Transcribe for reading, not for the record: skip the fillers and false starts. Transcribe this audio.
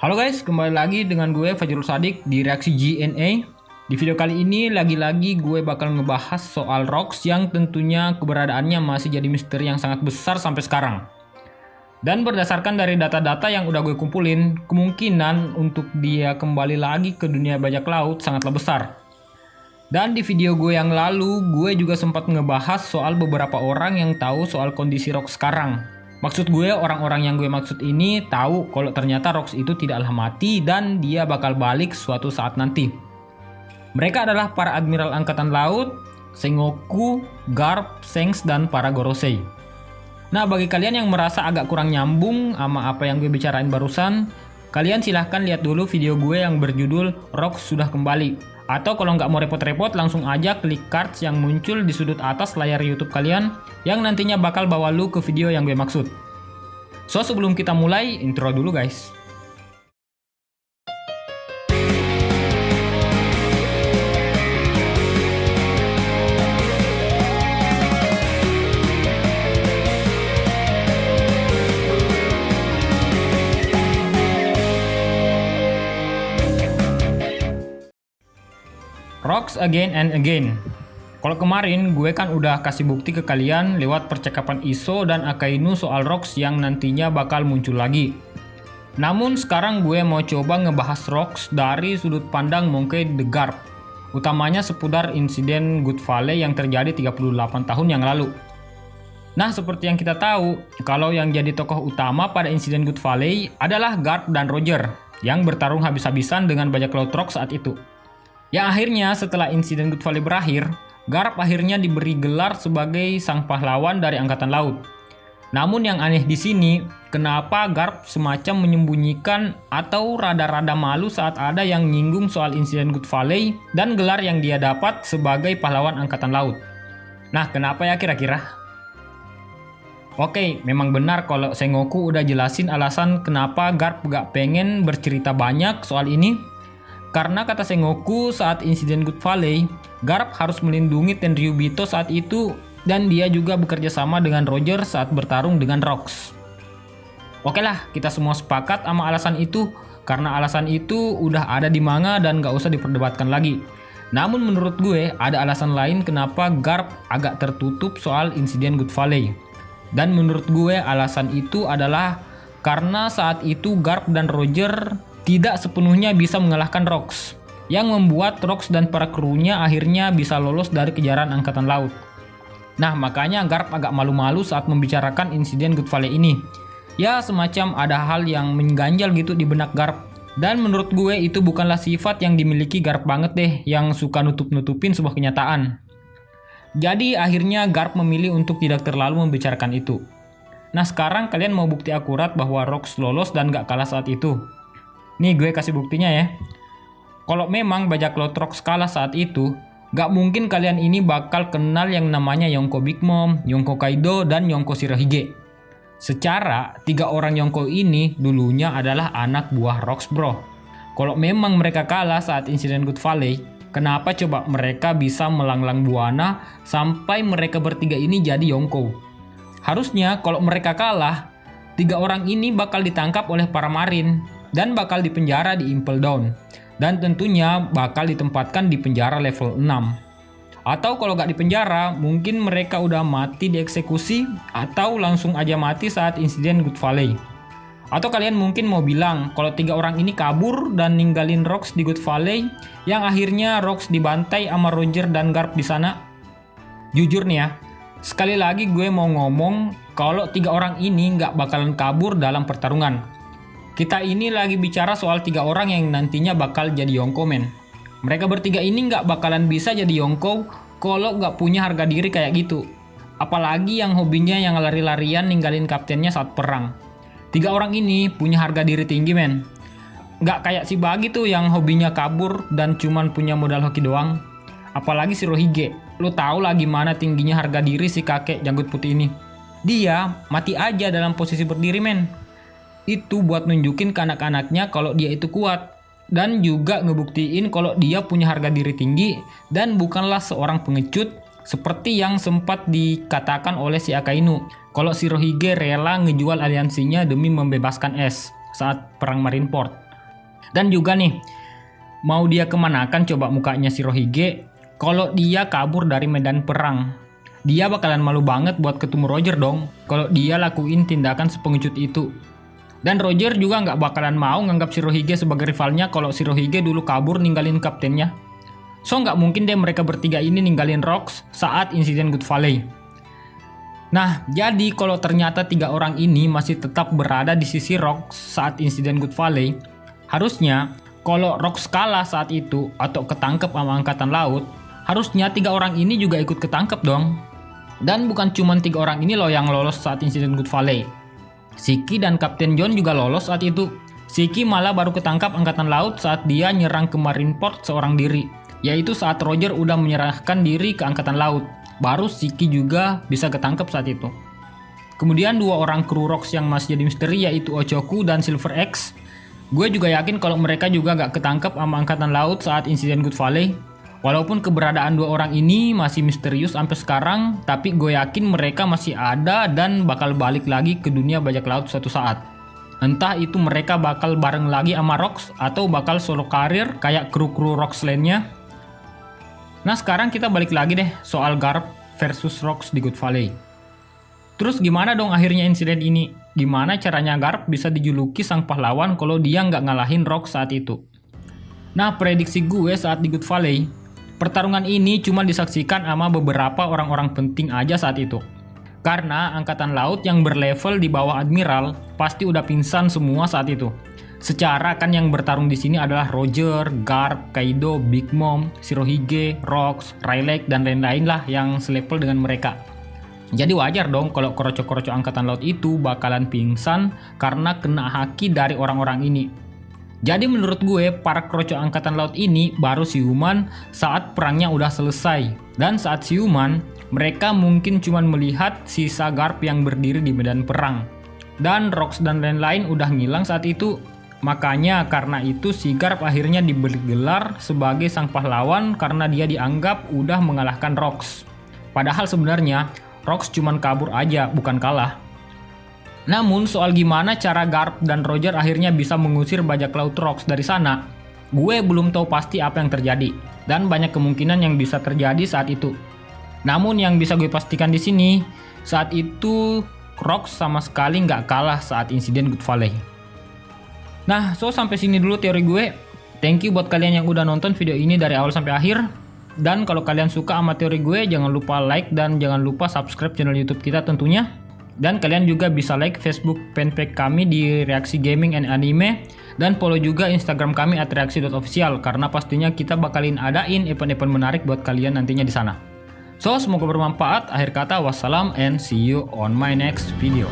Halo guys, kembali lagi dengan gue Fajrul Sadik di Reaksi GNA. Di video kali ini lagi-lagi gue bakal ngebahas soal Rox yang tentunya keberadaannya masih jadi misteri yang sangat besar sampai sekarang. Dan berdasarkan dari data-data yang udah gue kumpulin, kemungkinan untuk dia kembali lagi ke dunia bajak laut sangatlah besar. Dan di video gue yang lalu, gue juga sempat ngebahas soal beberapa orang yang tahu soal kondisi Rox sekarang. Maksud gue, orang-orang yang gue maksud ini tahu kalau ternyata Rox itu tidaklah mati dan dia bakal balik suatu saat nanti. Mereka adalah para admiral angkatan laut, Sengoku, Garp, Shanks, dan para Gorosei. Nah, bagi kalian yang merasa agak kurang nyambung sama apa yang gue bicarain barusan, kalian silahkan lihat dulu video gue yang berjudul Rox sudah kembali. Atau kalau nggak mau repot-repot, langsung aja klik cards yang muncul di sudut atas layar YouTube kalian yang nantinya bakal bawa lu ke video yang gue maksud. So, sebelum kita mulai, intro dulu guys. Rox again and again. Kalau kemarin gue kan udah kasih bukti ke kalian lewat percakapan Iso dan Akainu soal Rox yang nantinya bakal muncul lagi. Namun sekarang gue mau coba ngebahas Rox dari sudut pandang Monkey the Garp, utamanya seputar insiden Good Valley yang terjadi 38 tahun yang lalu. Nah, seperti yang kita tahu, kalau yang jadi tokoh utama pada insiden Good Valley adalah Garp dan Roger yang bertarung habis-habisan dengan bajak laut Rox saat itu. Yang akhirnya setelah insiden Good Valley berakhir, Garp akhirnya diberi gelar sebagai sang pahlawan dari angkatan laut. Namun yang aneh di sini, kenapa Garp semacam menyembunyikan atau rada-rada malu saat ada yang nyinggung soal insiden Good Valley dan gelar yang dia dapat sebagai pahlawan angkatan laut. Nah, kenapa ya kira-kira? Oke, memang benar kalau Sengoku udah jelasin alasan kenapa Garp gak pengen bercerita banyak soal ini. Karena kata Sengoku saat insiden Good Valley, Garp harus melindungi Tenryubito saat itu dan dia juga bekerja sama dengan Roger saat bertarung dengan Rox. Oke lah, kita semua sepakat sama alasan itu karena alasan itu udah ada di manga dan gak usah diperdebatkan lagi. Namun menurut gue ada alasan lain kenapa Garp agak tertutup soal insiden Good Valley. Dan menurut gue alasan itu adalah karena saat itu Garp dan Roger tidak sepenuhnya bisa mengalahkan Rox, yang membuat Rox dan para krunya akhirnya bisa lolos dari kejaran angkatan laut. Nah, makanya Garp agak malu-malu saat membicarakan insiden Good Valley ini. Ya, semacam ada hal yang mengganjal gitu di benak Garp. Dan menurut gue itu bukanlah sifat yang dimiliki Garp banget deh, yang suka nutup-nutupin sebuah kenyataan. Jadi akhirnya Garp memilih untuk tidak terlalu membicarakan itu. Nah, sekarang kalian mau bukti akurat bahwa Rox lolos dan gak kalah saat itu? Nih gue kasih buktinya ya. Kalau memang bajak laut Rox kalah saat itu, gak mungkin kalian ini bakal kenal yang namanya Yonko Big Mom, Yonko Kaido, dan Yonko Shirohige. Secara, 3 orang Yonko ini dulunya adalah anak buah Rox bro. Kalau memang mereka kalah saat insiden Good Valley, kenapa coba mereka bisa melanglang buana sampai mereka bertiga ini jadi Yonko? Harusnya kalau mereka kalah, 3 orang ini bakal ditangkap oleh para marin dan bakal dipenjara di Impel Down. Dan tentunya bakal ditempatkan di penjara level 6. Atau kalau gak dipenjara, mungkin mereka udah mati dieksekusi atau langsung aja mati saat insiden Good Valley. Atau kalian mungkin mau bilang kalau 3 orang ini kabur dan ninggalin Rox di Good Valley yang akhirnya Rox dibantai sama Roger dan Garp di sana. Jujur nih ya, sekali lagi gue mau ngomong kalau 3 orang ini gak bakalan kabur dalam pertarungan. Kita ini lagi bicara soal 3 orang yang nantinya bakal jadi Yonko men. Mereka bertiga ini nggak bakalan bisa jadi Yonko kalau nggak punya harga diri kayak gitu. Apalagi yang hobinya yang lari-larian ninggalin kaptennya saat perang. 3 orang ini punya harga diri tinggi men. Nggak kayak si Bagi tuh yang hobinya kabur dan cuman punya modal hoki doang. Apalagi si Shirohige. Lo tau lah gimana tingginya harga diri si kakek janggut putih ini. Dia mati aja dalam posisi berdiri men. Itu buat nunjukin ke anak-anaknya kalau dia itu kuat. Dan juga ngebuktiin kalau dia punya harga diri tinggi dan bukanlah seorang pengecut seperti yang sempat dikatakan oleh si Akainu. Kalau Shirohige rela ngejual aliansinya demi membebaskan S saat perang Marineford. Dan juga nih, mau dia kemanakan coba mukanya Shirohige kalau dia kabur dari medan perang. Dia bakalan malu banget buat ketemu Roger dong kalau dia lakuin tindakan sepengecut itu. Dan Roger juga nggak bakalan mau nganggap Shirohige sebagai rivalnya kalau Shirohige dulu kabur ninggalin kaptennya. So nggak mungkin deh mereka bertiga ini ninggalin Rocks saat insiden Good Valley. Nah, jadi kalau ternyata 3 orang ini masih tetap berada di sisi Rocks saat insiden Good Valley, harusnya kalau Rocks kalah saat itu atau ketangkep sama Angkatan Laut, harusnya 3 orang ini juga ikut ketangkep dong. Dan bukan cuma 3 orang ini loh yang lolos saat insiden Good Valley. Shiki dan Kapten John juga lolos saat itu. Shiki malah baru ketangkap Angkatan Laut saat dia nyerang ke Marineford seorang diri, yaitu saat Roger udah menyerahkan diri ke Angkatan Laut. Baru Shiki juga bisa ketangkep saat itu. Kemudian 2 orang kru Rocks yang masih jadi misteri yaitu Ochoku dan Silver X. Gue juga yakin kalau mereka juga gak ketangkep sama Angkatan Laut saat insiden Good Valley. Walaupun keberadaan 2 orang ini masih misterius sampai sekarang, tapi gue yakin mereka masih ada dan bakal balik lagi ke dunia bajak laut suatu saat. Entah itu mereka bakal bareng lagi sama Rocks atau bakal solo karir kayak kru-kru Rocks lainnya. Nah sekarang kita balik lagi deh soal Garp versus Rocks di Good Valley. Terus gimana dong akhirnya insiden ini? Gimana caranya Garp bisa dijuluki sang pahlawan kalau dia nggak ngalahin Rocks saat itu? Nah prediksi gue saat di Good Valley, pertarungan ini cuma disaksikan sama beberapa orang-orang penting aja saat itu. Karena Angkatan Laut yang berlevel di bawah Admiral pasti udah pingsan semua saat itu. Secara kan yang bertarung di sini adalah Roger, Garp, Kaido, Big Mom, Shirohige, Rocks, Rayleigh dan lain-lain lah yang selevel dengan mereka. Jadi wajar dong kalau kroco-kroco Angkatan Laut itu bakalan pingsan karena kena haki dari orang-orang ini. Jadi menurut gue, para kroco Angkatan Laut ini baru siuman saat perangnya udah selesai. Dan saat siuman, mereka mungkin cuma melihat sisa Garp yang berdiri di medan perang. Dan Rocks dan lain-lain udah ngilang saat itu. Makanya karena itu si Garp akhirnya diberi gelar sebagai sang pahlawan karena dia dianggap udah mengalahkan Rocks. Padahal sebenarnya Rocks cuma kabur aja, bukan kalah. Namun soal gimana cara Garp dan Roger akhirnya bisa mengusir bajak laut Rocks dari sana, gue belum tahu pasti apa yang terjadi dan banyak kemungkinan yang bisa terjadi saat itu. Namun yang bisa gue pastikan di sini, saat itu Rocks sama sekali nggak kalah saat insiden Good Valley. Nah, sampai sini dulu teori gue. Thank you buat kalian yang udah nonton video ini dari awal sampai akhir. Dan kalau kalian suka sama teori gue, jangan lupa like dan jangan lupa subscribe channel YouTube kita tentunya. Dan kalian juga bisa like Facebook fanpage kami di Reaksi Gaming and Anime. Dan follow juga Instagram kami @reaksi.official karena pastinya kita bakalin adain event-event menarik buat kalian nantinya di sana. Semoga bermanfaat. Akhir kata wassalam and see you on my next video.